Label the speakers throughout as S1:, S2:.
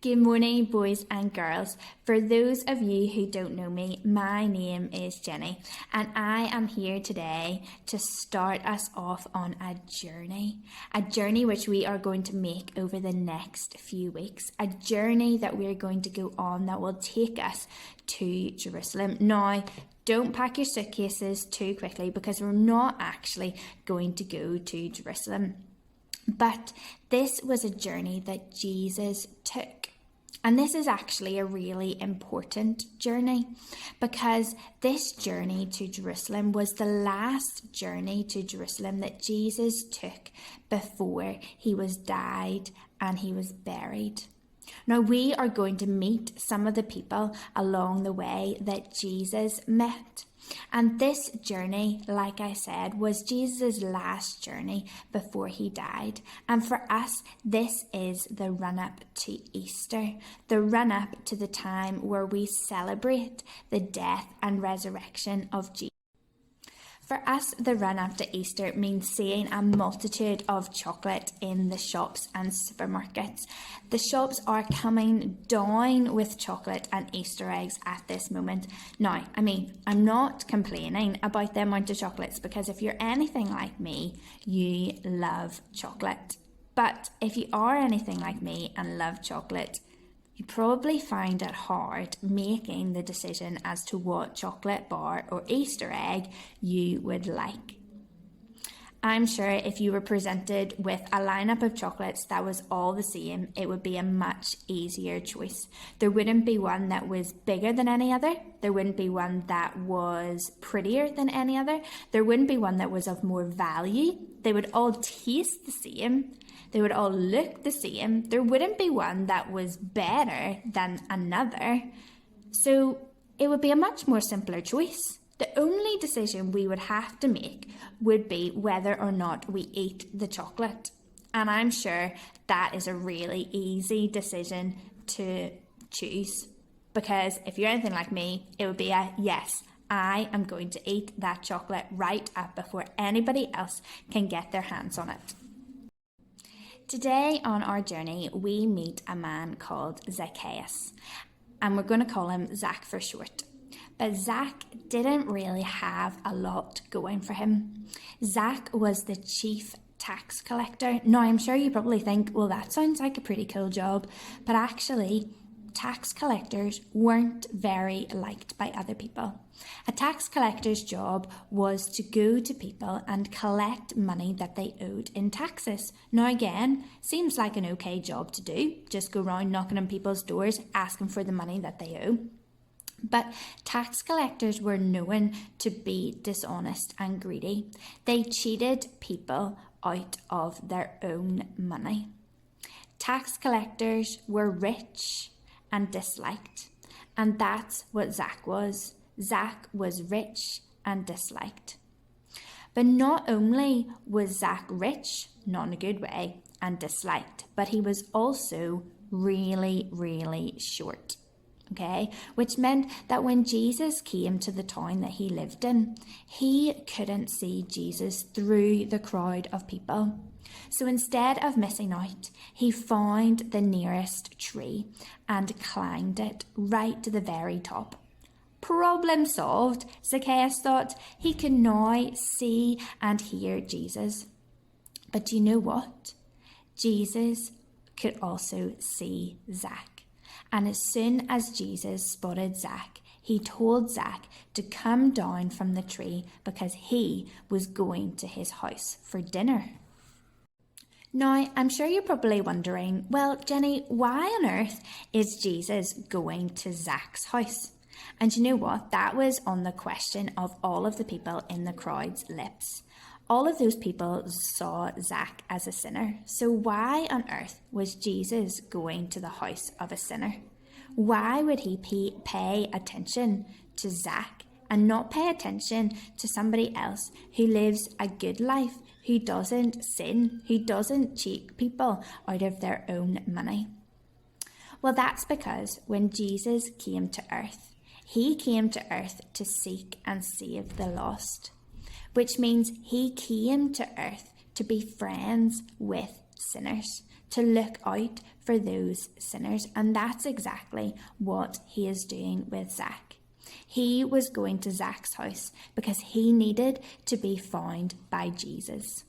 S1: Good morning, boys and girls. For those of you who don't know me, my name is Jenny, and I am here today to start us off on a journey which we are going to make over the next few weeks, a journey that we're going to go on that will take us to Jerusalem. Now, don't pack your suitcases too quickly because we're not actually going to go to Jerusalem. But this was a journey that Jesus took. And this is actually a really important journey because this journey to Jerusalem was the last journey to Jerusalem that Jesus took before he was died and he was buried. Now, we are going to meet some of the people along the way that Jesus met. And this journey, like I said, was Jesus' last journey before he died. And for us, this is the run-up to Easter, the run-up to the time where we celebrate the death and resurrection of Jesus. For us, the run-up to Easter means seeing a multitude of chocolate in the shops and supermarkets. The shops are coming down with chocolate and Easter eggs at this moment. Now, I'm not complaining about the amount of chocolates because if you're anything like me, you love chocolate. But if you are anything like me and love chocolate, you probably find it hard making the decision as to what chocolate bar or Easter egg you would like. I'm sure if you were presented with a lineup of chocolates that was all the same, it would be a much easier choice. There wouldn't be one that was bigger than any other. There wouldn't be one that was prettier than any other. There wouldn't be one that was of more value. They would all taste the same. They would all look the same. There wouldn't be one that was better than another. So it would be a much more simpler choice. The only decision we would have to make would be whether or not we eat the chocolate. And I'm sure that is a really easy decision to choose. Because if you're anything like me, it would be a yes. I am going to eat that chocolate right up before anybody else can get their hands on it. Today on our journey, we meet a man called Zacchaeus, and we're going to call him Zack for short. But Zack didn't really have a lot going for him. Zack was the chief tax collector. Now, I'm sure you probably think, well, that sounds like a pretty cool job, but actually, tax collectors weren't very liked by other people. A tax collector's job was to go to people and collect money that they owed in taxes. Now again, seems like an okay job to do. Just go around knocking on people's doors, asking for the money that they owe. But tax collectors were known to be dishonest and greedy. They cheated people out of their own money. Tax collectors were rich and disliked. And that's what Zack was. Zack was rich and disliked. But not only was Zack rich, not in a good way, and disliked, but he was also really, really short. Okay, which meant that when Jesus came to the town that he lived in, he couldn't see Jesus through the crowd of people. So instead of missing out, he found the nearest tree and climbed it right to the very top. Problem solved, Zacchaeus thought. He could now see and hear Jesus. But do you know what? Jesus could also see Zack. And as soon as Jesus spotted Zack, he told Zack to come down from the tree because he was going to his house for dinner. Now, I'm sure you're probably wondering, well, Jenny, why on earth is Jesus going to Zack's house? And you know what? That was on the question of all of the people in the crowd's lips. All of those people saw Zack as a sinner. So why on earth was Jesus going to the house of a sinner? Why would he pay attention to Zack and not pay attention to somebody else who lives a good life, who doesn't sin, who doesn't cheat people out of their own money? Well, that's because when Jesus came to earth, he came to earth to seek and save the lost, which means he came to earth to be friends with sinners, to look out for those sinners. And that's exactly what he is doing with Zack. He was going to Zack's house because he needed to be found by Jesus.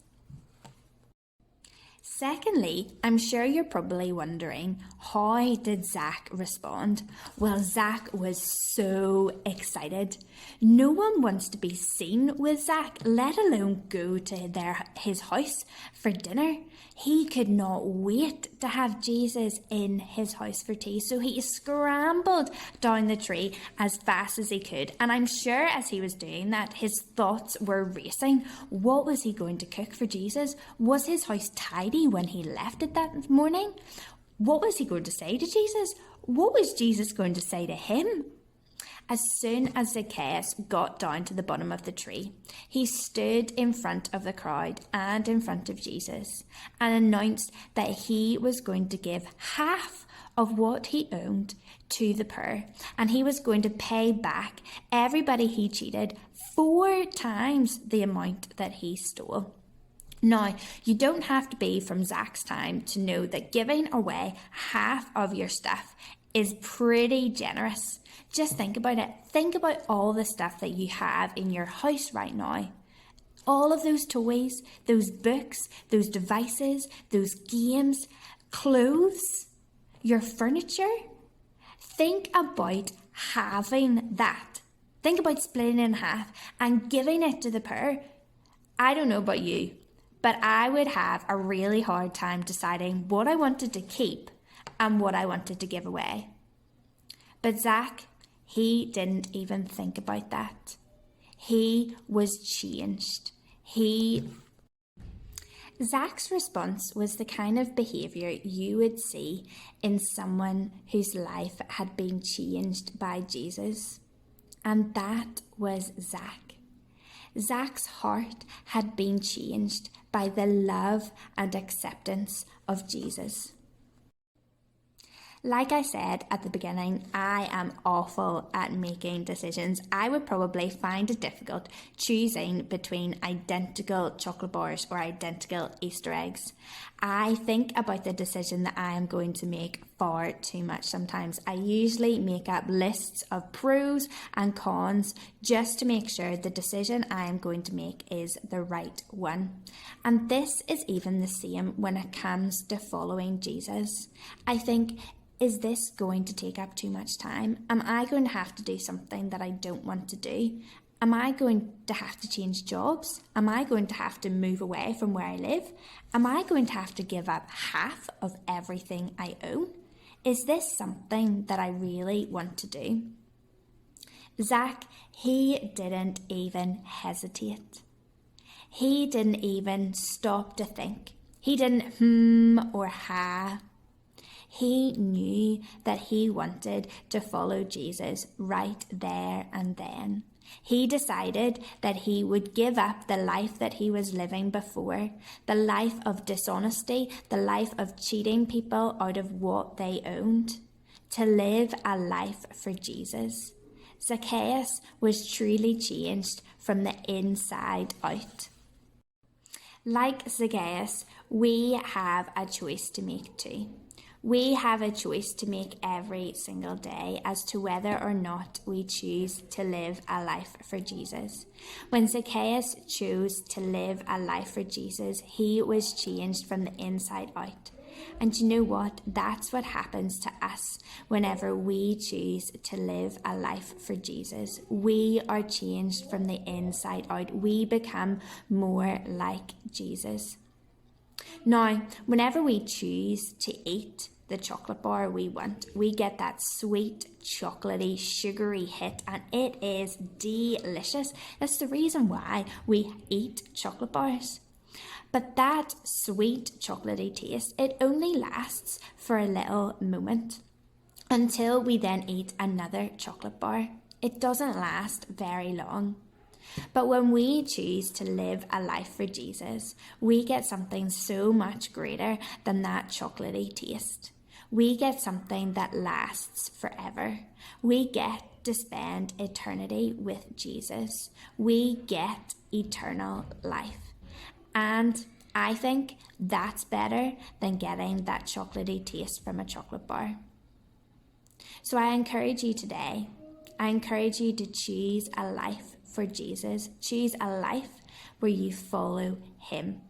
S1: Secondly, I'm sure you're probably wondering, how did Zack respond? Well, Zack was so excited. No one wants to be seen with Zack, let alone go to his house for dinner. He could not wait to have Jesus in his house for tea, so he scrambled down the tree as fast as he could. And I'm sure as he was doing that, his thoughts were racing. What was he going to cook for Jesus? Was his house tidy when he left it that morning? What was he going to say to Jesus? What was Jesus going to say to him? As soon as Zacchaeus got down to the bottom of the tree, he stood in front of the crowd and in front of Jesus and announced that he was going to give half of what he owned to the poor, and he was going to pay back everybody he cheated 4 times the amount that he stole. Now, you don't have to be from Zack's time to know that giving away half of your stuff is pretty generous. Just think about it. Think about all the stuff that you have in your house right now. All of those toys, those books, those devices, those games, clothes, your furniture. Think about having that. Think about splitting it in half and giving it to the poor. I don't know about you, but I would have a really hard time deciding what I wanted to keep and what I wanted to give away. But Zack, he didn't even think about that. He was changed. Zack's response was the kind of behaviour you would see in someone whose life had been changed by Jesus. And that was Zack. Zack's heart had been changed by the love and acceptance of Jesus. Like I said at the beginning, I am awful at making decisions. I would probably find it difficult choosing between identical chocolate bars or identical Easter eggs. I think about the decision that I am going to make far too much sometimes. I usually make up lists of pros and cons just to make sure the decision I am going to make is the right one. And this is even the same when it comes to following Jesus. I think, is this going to take up too much time? Am I going to have to do something that I don't want to do? Am I going to have to change jobs? Am I going to have to move away from where I live? Am I going to have to give up half of everything I own? Is this something that I really want to do? Zack, he didn't even hesitate. He didn't even stop to think. He didn't or ha. He knew that he wanted to follow Jesus right there and then. He decided that he would give up the life that he was living before, the life of dishonesty, the life of cheating people out of what they owned, to live a life for Jesus. Zacchaeus was truly changed from the inside out. Like Zacchaeus, we have a choice to make too. We have a choice to make every single day as to whether or not we choose to live a life for Jesus. When Zacchaeus chose to live a life for Jesus, he was changed from the inside out. And you know what? That's what happens to us whenever we choose to live a life for Jesus. We are changed from the inside out. We become more like Jesus. Now, whenever we choose to eat the chocolate bar we want, we get that sweet, chocolatey, sugary hit, and it is delicious. That's the reason why we eat chocolate bars. But that sweet, chocolatey taste, it only lasts for a little moment until we then eat another chocolate bar. It doesn't last very long. But when we choose to live a life for Jesus, we get something so much greater than that chocolatey taste. We get something that lasts forever. We get to spend eternity with Jesus. We get eternal life. And I think that's better than getting that chocolatey taste from a chocolate bar. So I encourage you today, I encourage you to choose a life for Jesus. Choose a life where you follow him.